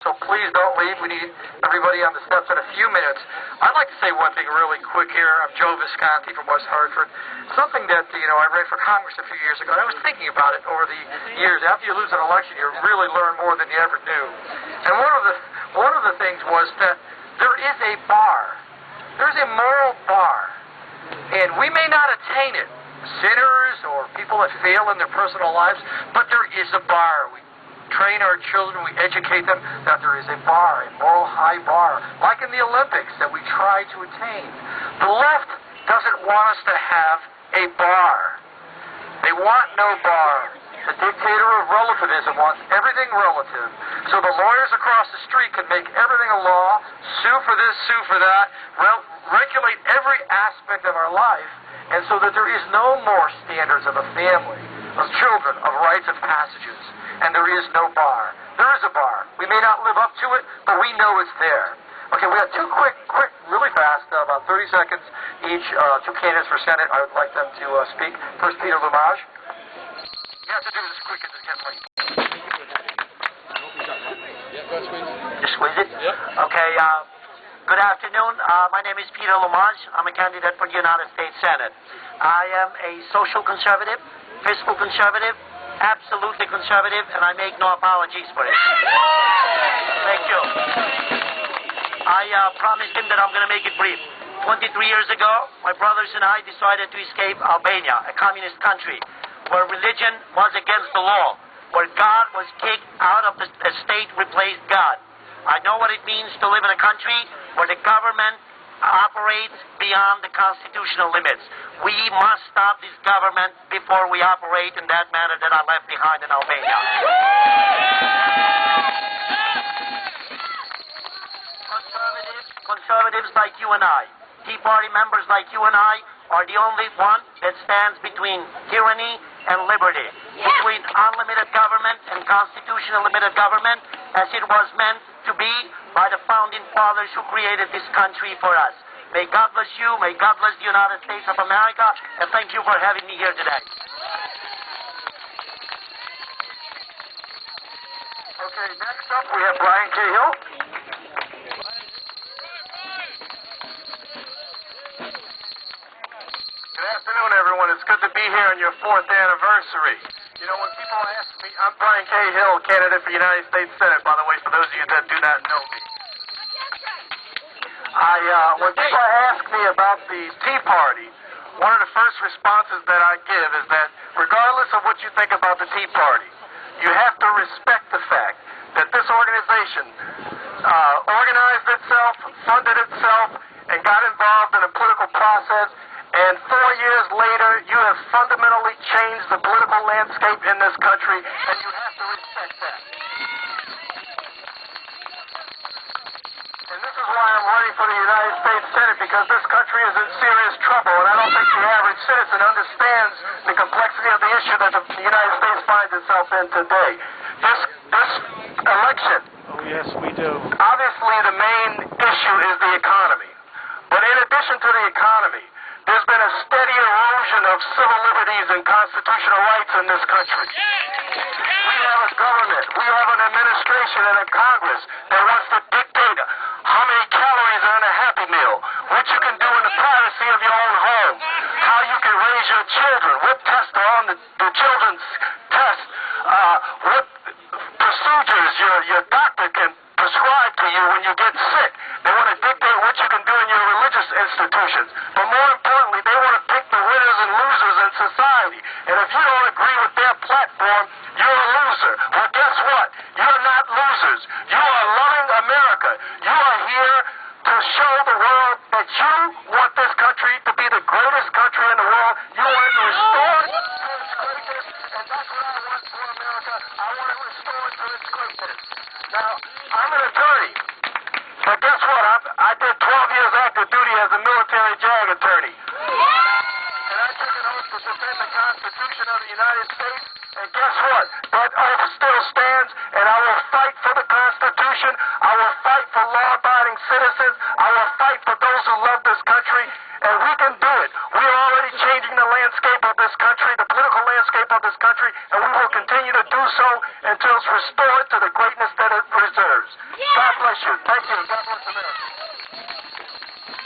So please don't leave. We need everybody on the steps in a few minutes. I'd like to say one thing really quick here. I'm Joe Visconti from West Hartford. Something that, I ran for Congress a few years ago, and I was thinking about it over the years. After you lose an election, you really learn more than you ever knew. And one of the things was that there is a bar. There's a moral bar. And we may not attain it, sinners or people that fail in their personal lives, but there is a bar. We train our children, we educate them that there is a bar, a moral high bar, like in the Olympics that we try to attain. The left doesn't want us to have a bar. They want no bar. The dictator of relativism wants everything relative. So the lawyers across the street can make everything a law, sue for this, sue for that, regulate every aspect of our life, and so that there is no more standards of a family, of children, of rites of passages. And there is no bar. There is a bar. We may not live up to it, but we know it's there. Okay, we got two quick, really fast, about 30 seconds each, two candidates for Senate. I would like them to speak. First, Peter Lumage. You have to do this quick because it's getting late. Yeah, go squeeze. You squeeze it? Yep. Okay, good afternoon. My name is Peter Lumage. I'm a candidate for the United States Senate. I am a social conservative, fiscal conservative, absolutely conservative, and I make no apologies for it. Thank you. I promised him that I'm going to make it brief. 23 years ago, my brothers and I decided to escape Albania, a communist country, where religion was against the law, where God was kicked out of the state, replaced God. I know what it means to live in a country where the government operates beyond the constitutional limits. We must stop this government before we operate in that manner that I left behind in Albania. Conservatives like you and I, Tea Party members like you and I, are the only one that stands between tyranny and liberty, between unlimited government and constitutional limited government, as it was meant to be by the founding fathers who created this country for us. May God bless you, may God bless the United States of America, and thank you for having me here today. Okay, next up we have Brian Cahill. Good afternoon, everyone. It's good to be here on your 4th anniversary. When people ask me, I'm Brian Cahill, candidate for United States Senate, by the way, for those of you that do not know me. When people ask me about the Tea Party, one of the first responses that I give is that regardless of what you think about the Tea Party, you have to respect the fact that this organization organized itself, funded itself, and got involved in a political process. And 4 years later, you have fundamentally changed the political landscape in this country, and you have to respect that. And this is why I'm running for the United States Senate, because this country is in serious trouble, and I don't think the average citizen understands the complexity of the issue that the United States finds itself in today. This election, Yes, we do. obviously the main issue is the economy. But in addition to the economy, there's been a steady erosion of civil liberties and constitutional rights in this country. We have a government, we have an administration and a Congress that wants to dictate how many calories are in a Happy Meal, what you can do in the privacy of your own home, how you can raise your children, what tests are on the children's test, what procedures your doctor can prescribe to you when you get sick. They want to dictate what you can do in your religious institutions. But more importantly, they want to pick the winners and losers in society. And if you don't agree with their platform, you're a loser. Well, guess what? You're not losers. You are loving America. You are here to show the world that you want this country to be the greatest country in the world. You want it to restore it to its greatness. And that's what I want for America. I want it restored to its greatness. Now, I'm an attorney. But guess what? I did 12 years active duty as a military JAG attorney. And I took an oath to defend the Constitution of the United States And guess what? That oath still stands, and I will fight for the Constitution. I will fight for law-abiding citizens. I will fight for those who love this country, and we can do it. We are already changing the landscape of this country, the political landscape of this country, and we will continue to do so until it's restored to the greatness that it deserves. God bless you. Thank you. God bless America.